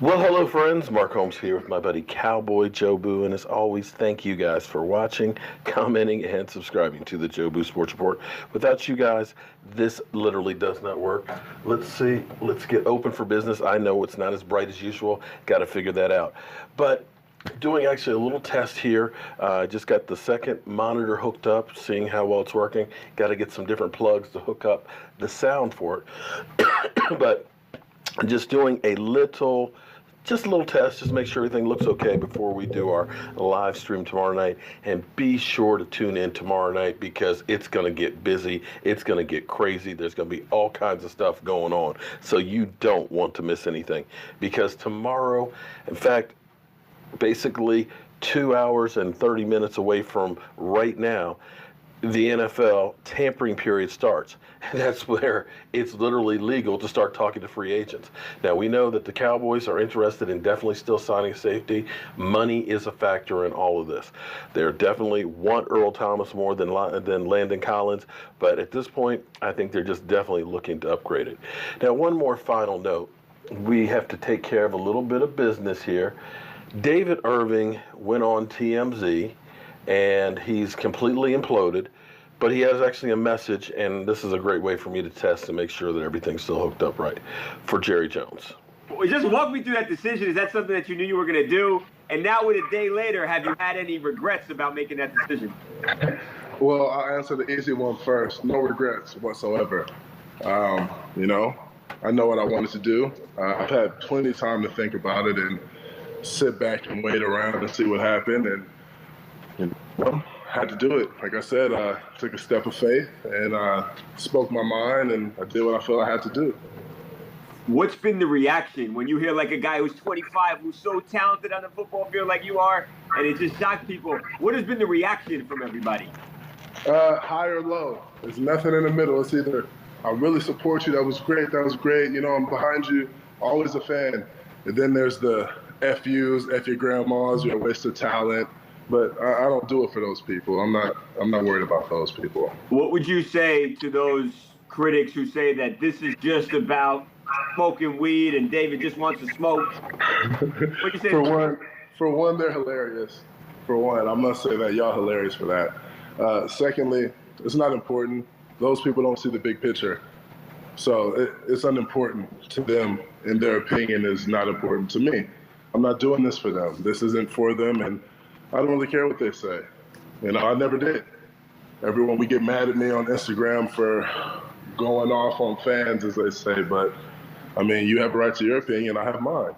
Well, hello, friends. Mark Holmes here with my buddy Cowboy Joe Boo. And as always, thank you guys for watching, commenting, and subscribing to the Joe Boo Sports Report. Without you guys, this literally does not work. Let's see. Let's get open for business. I know it's not as bright as usual. Got to figure that out. But doing actually a little test here. Just got the second monitor hooked up, seeing how well it's working. Got to get some different plugs to hook up the sound for it. But just doing just a little test, just make sure everything looks okay before we do our live stream tomorrow night. And be sure to tune in tomorrow night because it's going to get busy. It's going to get crazy. There's going to be all kinds of stuff going on. So you don't want to miss anything because tomorrow, in fact, basically 2 hours and 30 minutes away from right now, the NFL tampering period starts. And that's where it's literally legal to start talking to free agents. Now, we know that the Cowboys are interested in definitely still signing safety. Money is a factor in all of this. They definitely want Earl Thomas more than Landon Collins, but at this point, I think they're just definitely looking to upgrade it. Now, one more final note. We have to take care of a little bit of business here. David Irving went on TMZ, and he's completely imploded, but he has actually a message, and this is a great way for me to test and make sure that everything's still hooked up right for Jerry Jones. Just walk me through that decision. Is that something that you knew you were going to do? And now with a day later, have you had any regrets about making that decision? Well, I'll answer the easy one first. No regrets whatsoever. I know what I wanted to do. I've had plenty of time to think about it and sit back and wait around and see what happened. And had to do it. Like I said, I took a step of faith and spoke my mind, and I did what I felt I had to do. What's been the reaction when you hear like a guy who's 25, who's so talented on the football field like you are, and it just shocked people? What has been the reaction from everybody? High or low. There's nothing in the middle. It's either I really support you, that was great, I'm behind you, always a fan. And then there's the F yous, F your grandmas, you're a waste of talent. But I don't do it for those people. I'm not worried about those people. What would you say to those critics who say that this is just about smoking weed and David just wants to smoke? What do you say? For one, they're hilarious. For one, I must say that y'all hilarious for that. Secondly, it's not important. Those people don't see the big picture. So it's unimportant to them, and their opinion is not important to me. I'm not doing this for them. This isn't for them, and I don't really care what they say. I never did. Everyone, we get mad at me on Instagram for going off on fans, as they say, but you have a right to your opinion, I have mine.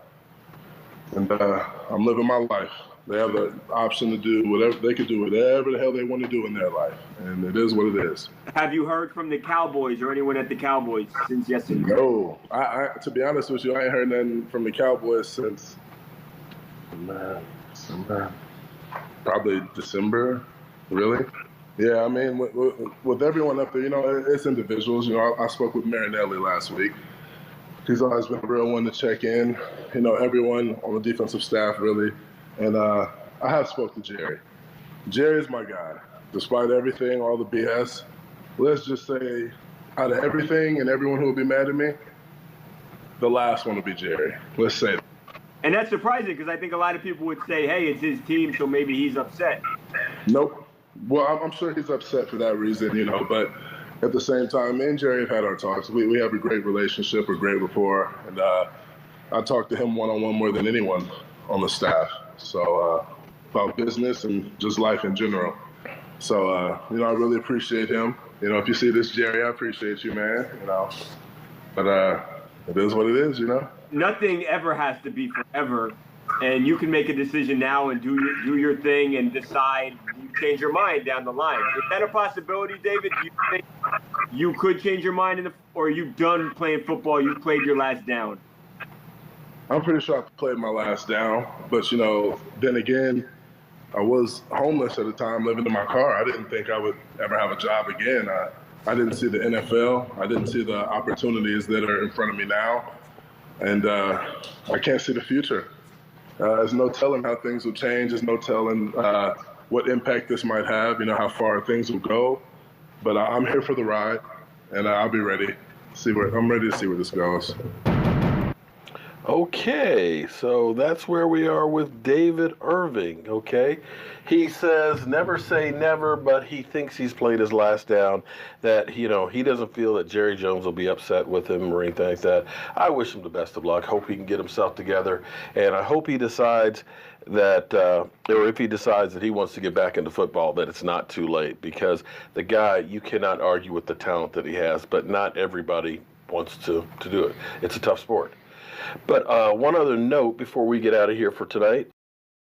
And I'm living my life. They have the option to do whatever, they could do whatever the hell they want to do in their life. And it is what it is. Have you heard from the Cowboys or anyone at the Cowboys since yesterday? No. To be honest with you, I ain't heard nothing from the Cowboys since, probably December, really. Yeah, with everyone up there, it's individuals. I spoke with Marinelli last week. He's always been a real one to check in. Everyone on the defensive staff, really. And I have spoke to Jerry. Jerry is my guy. Despite everything, all the BS, let's just say, out of everything and everyone who will be mad at me, the last one will be Jerry. Let's say that. And that's surprising because I think a lot of people would say, hey, it's his team, so maybe he's upset. Nope. Well, I'm sure he's upset for that reason, but at the same time, me and Jerry have had our talks. We have a great relationship, a great rapport, and I talk to him one-on-one more than anyone on the staff. So about business and just life in general. So, I really appreciate him. If you see this, Jerry, I appreciate you, man, But it is what it is, Nothing ever has to be forever, and you can make a decision now and do your thing and decide you change your mind down the line. Is that a possibility, David? Do you think you could change your mind, or are you done playing football? You played your last down? I'm pretty sure I played my last down, but then again, I was homeless at the time, living in my car. I didn't think I would ever have a job again. I didn't see the NFL. I didn't see the opportunities that are in front of me now. And I can't see the future. There's no telling how things will change. There's no telling what impact this might have, how far things will go. But I'm here for the ride, and I'll be ready. I'm ready to see where this goes. Okay, so that's where we are with David Irving, okay? He says never say never, but he thinks he's played his last down, that, he doesn't feel that Jerry Jones will be upset with him or anything like that. I wish him the best of luck. Hope he can get himself together, and I hope he decides that, or if he decides that he wants to get back into football, that it's not too late, because the guy, you cannot argue with the talent that he has, but not everybody wants to do it. It's a tough sport. But one other note before we get out of here for tonight,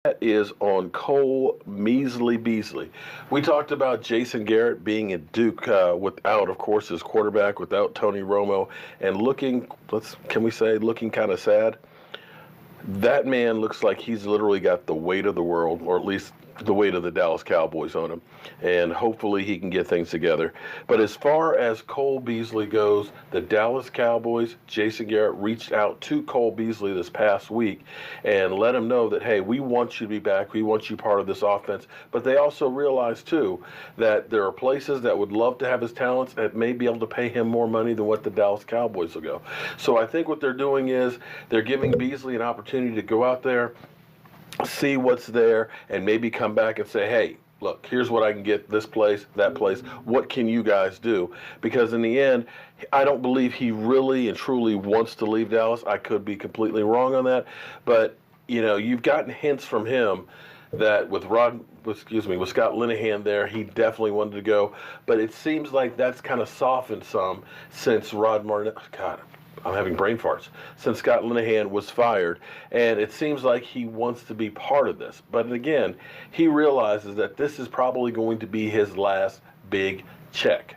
that is on Cole Beasley. We talked about Jason Garrett being at Duke without, of course, his quarterback, without Tony Romo, and looking kind of sad. That man looks like he's literally got the weight of the world, or at least the weight of the Dallas Cowboys on him, and hopefully he can get things together. But as far as Cole Beasley goes, the Dallas Cowboys, Jason Garrett reached out to Cole Beasley this past week and let him know that, hey, we want you to be back, we want you part of this offense. But they also realized too that there are places that would love to have his talents that may be able to pay him more money than what the Dallas Cowboys will go. So I think what they're doing is they're giving Beasley an opportunity to go out there, see what's there, and maybe come back and say, hey, look, here's what I can get, this place, that place. What can you guys do? Because in the end, I don't believe he really and truly wants to leave Dallas. I could be completely wrong on that. But, you've gotten hints from him that with Scott Linehan there, he definitely wanted to go. But it seems like that's kind of softened some since Rod Martin, God, I'm having brain farts, since Scott Linehan was fired, and it seems like he wants to be part of this. But again, he realizes that this is probably going to be his last big check,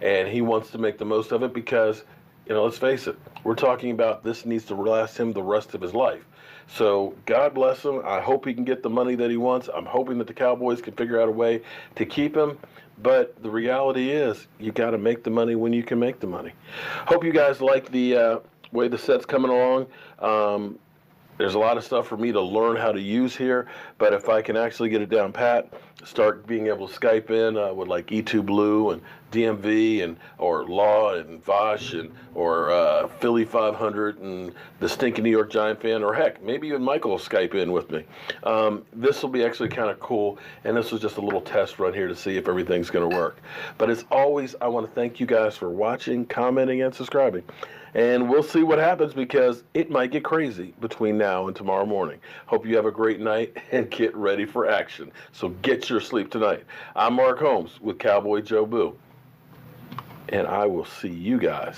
and he wants to make the most of it because, let's face it, we're talking about this needs to last him the rest of his life. So God bless him. I hope he can get the money that he wants. I'm hoping that the Cowboys can figure out a way to keep him. But the reality is, you got to make the money when you can make the money. Hope you guys like the way the set's coming along. There's a lot of stuff for me to learn how to use here, but if I can actually get it down pat, start being able to Skype in with like E2 Blue and DMV or Law and Vosh or Philly 500 and the stinking New York Giant fan, or heck, maybe even Michael will Skype in with me. This will be actually kind of cool, and this was just a little test run here to see if everything's going to work. But as always, I want to thank you guys for watching, commenting, and subscribing. And we'll see what happens, because it might get crazy between now and tomorrow morning. Hope you have a great night and get ready for action. So get your sleep tonight. I'm Mark Holmes with Cowboy Joe Boo. And I will see you guys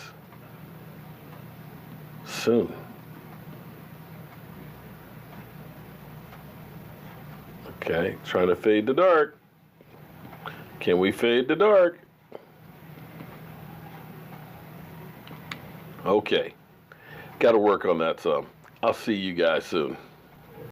soon. Okay, trying to fade to dark. Can we fade to dark? Okay, got to work on that some. I'll see you guys soon.